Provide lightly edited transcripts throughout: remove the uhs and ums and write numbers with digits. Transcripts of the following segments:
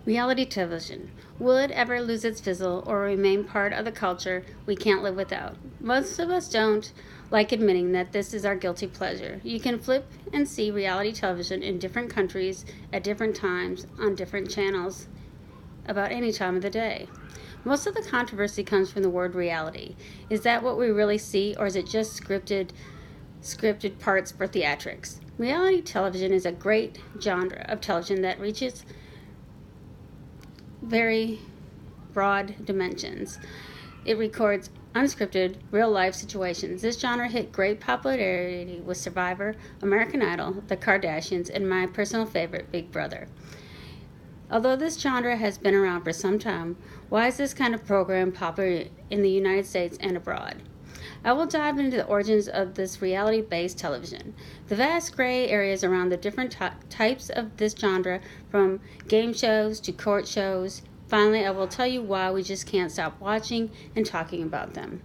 Reality television. Will it ever lose its fizzle or remain part of the culture we can't live without? Most of us don't like admitting that this is our guilty pleasure. You can flip and see reality television in different countries at different times on different channels about any time of the day. Most of the controversy comes from the word reality. Is that what we really see, or is it just scripted parts for theatrics? Reality television is a great genre of television that reaches very broad dimensions. It records unscripted, real-life situations. This genre hit great popularity with Survivor, American Idol, The Kardashians, and my personal favorite, Big Brother. Although this genre has been around for some time, why is this kind of program popular in the United States and abroad? I will dive into the origins of this reality-based television, the vast gray areas around the different types of this genre, from game shows to court shows. Finally, I will tell you why we just can't stop watching and talking about them.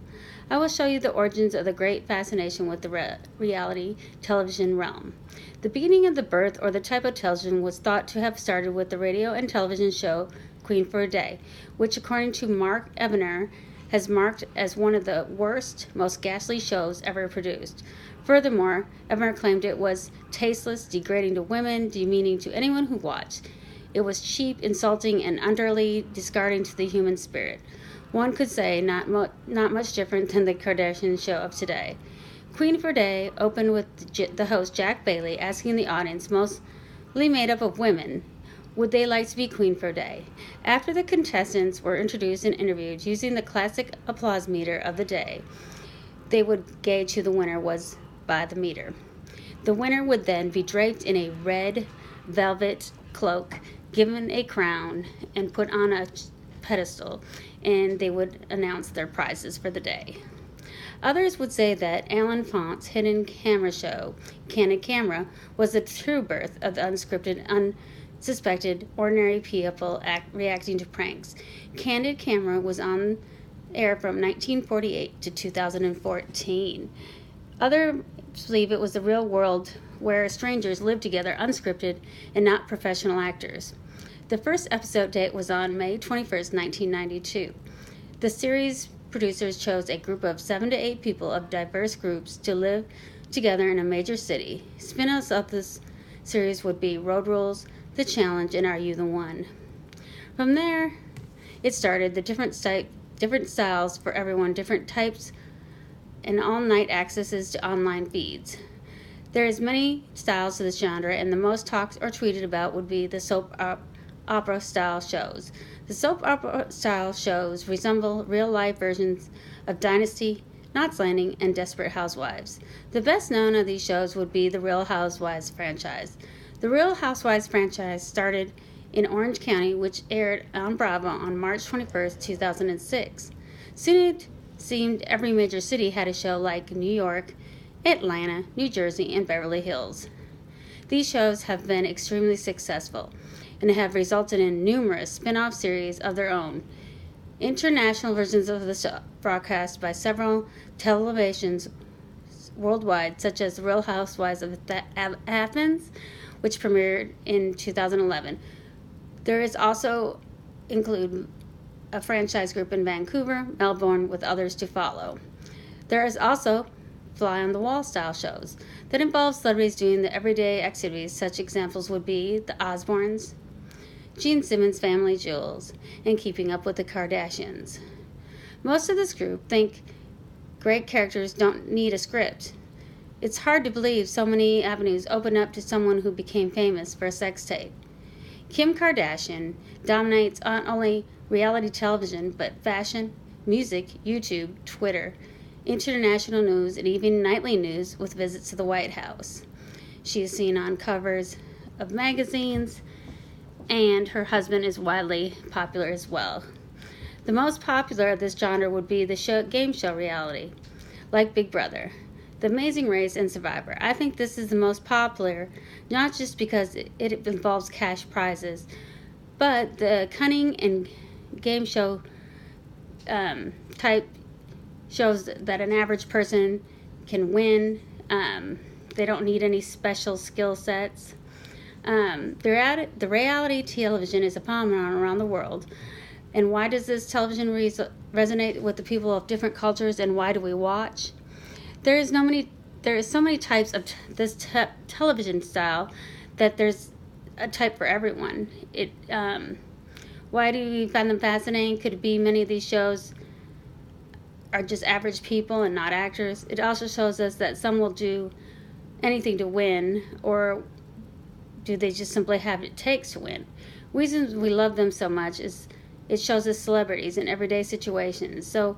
I will show you the origins of the great fascination with the reality television realm. The beginning of the birth or the type of television was thought to have started with the radio and television show Queen for a Day, which according to Mark Ebener has marked as one of the worst, most ghastly shows ever produced. Furthermore, Ebener claimed it was tasteless, degrading to women, demeaning to anyone who watched. It was cheap, insulting, and utterly discarding to the human spirit. One could say not much different than the Kardashian show of today. Queen for a Day opened with the host Jack Bailey asking the audience, mostly made up of women, would they like to be queen for a day? After the contestants were introduced and interviewed using the classic applause meter of the day, they would gauge who the winner was by the meter. The winner would then be draped in a red velvet cloak, given a crown, and put on a pedestal, and they would announce their prizes for the day. Others would say that Alan Font's hidden camera show, Candid Camera, was the true birth of the unscripted, unsuspected, ordinary people reacting to pranks. Candid Camera was on air from 1948 to 2014. Others believe it was the real world where strangers lived together unscripted and not professional actors. The first episode date was on May 21st, 1992. The series producers chose a group of 7 to 8 people of diverse groups to live together in a major city. Spin-offs of this series would be Road Rules, The Challenge, and Are You the One? From there, it started the different styles for everyone, different types, and all-night accesses to online feeds. There is many styles to this genre, and the most talked or tweeted about would be the soap opera style shows. The soap opera style shows resemble real-life versions of Dynasty, Knots Landing, and Desperate Housewives. The best known of these shows would be the Real Housewives franchise. The Real Housewives franchise started in Orange County, which aired on Bravo on March 21st, 2006. Soon it seemed every major city had a show, like New York, Atlanta, New Jersey, and Beverly Hills. These shows have been extremely successful and have resulted in numerous spin-off series of their own. International versions of the show broadcast by several televisions worldwide, such as The Real Housewives of Athens, which premiered in 2011. There is also include a franchise group in Vancouver, Melbourne, with others to follow. There is also fly-on-the-wall style shows that involve celebrities doing the everyday activities. Such examples would be The Osbournes, Gene Simmons' Family Jewels, and Keeping Up with the Kardashians. Most of this group think great characters don't need a script. It's hard to believe so many avenues open up to someone who became famous for a sex tape. Kim Kardashian dominates not only reality television, but fashion, music, YouTube, Twitter, international news, and even nightly news with visits to the White House. She is seen on covers of magazines, and her husband is widely popular as well. The most popular of this genre would be the game show reality, like Big Brother, The Amazing Race, and Survivor. I think this is the most popular, not just because it involves cash prizes, but the cunning and game show type shows that an average person can win. They don't need any special skill sets. The reality television is a phenomenon around the world. And why does this television resonate with the people of different cultures, and why do we watch? There is so many types of this television style that there's a type for everyone. Why do we find them fascinating? Could it be many of these shows are just average people and not actors? It also shows us that some will do anything to win, or do they just simply have what it takes to win? Reasons we love them so much is it shows us celebrities in everyday situations, so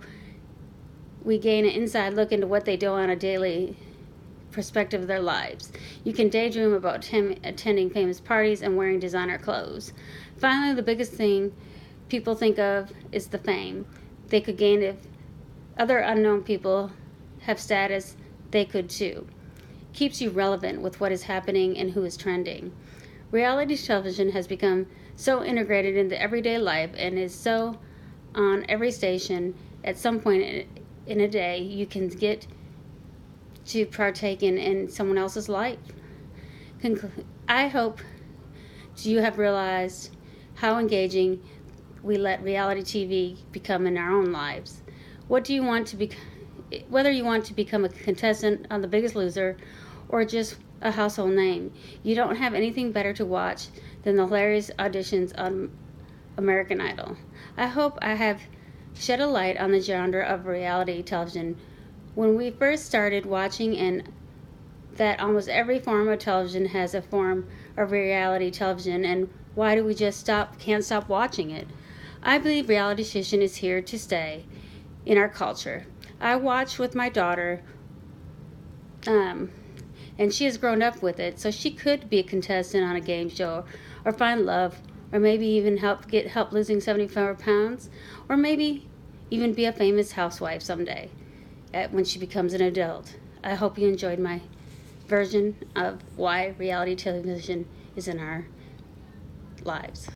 we gain an inside look into what they do on a daily perspective of their lives. You can daydream about attending famous parties and wearing designer clothes. Finally, the biggest thing people think of is the fame they could gain if other unknown people have status. They could too. Keeps you relevant with what is happening and who is trending. Reality television has become so integrated into everyday life and is so on every station. At some point in a day, you can get to partake in someone else's life. I hope you have realized how engaging we let reality TV become in our own lives. Whether you want to become a contestant on The Biggest Loser or just a household name, you don't have anything better to watch than the hilarious auditions on American Idol. I hope I have shed a light on the genre of reality television when we first started watching, and that almost every form of television has a form of reality television, and why do we just can't stop watching it? I believe reality television is here to stay in our culture. I watch with my daughter, and she has grown up with it, so she could be a contestant on a game show, or find love, or maybe even get help losing 75 pounds, or maybe even be a famous housewife someday when she becomes an adult. I hope you enjoyed my version of why reality television is in our lives.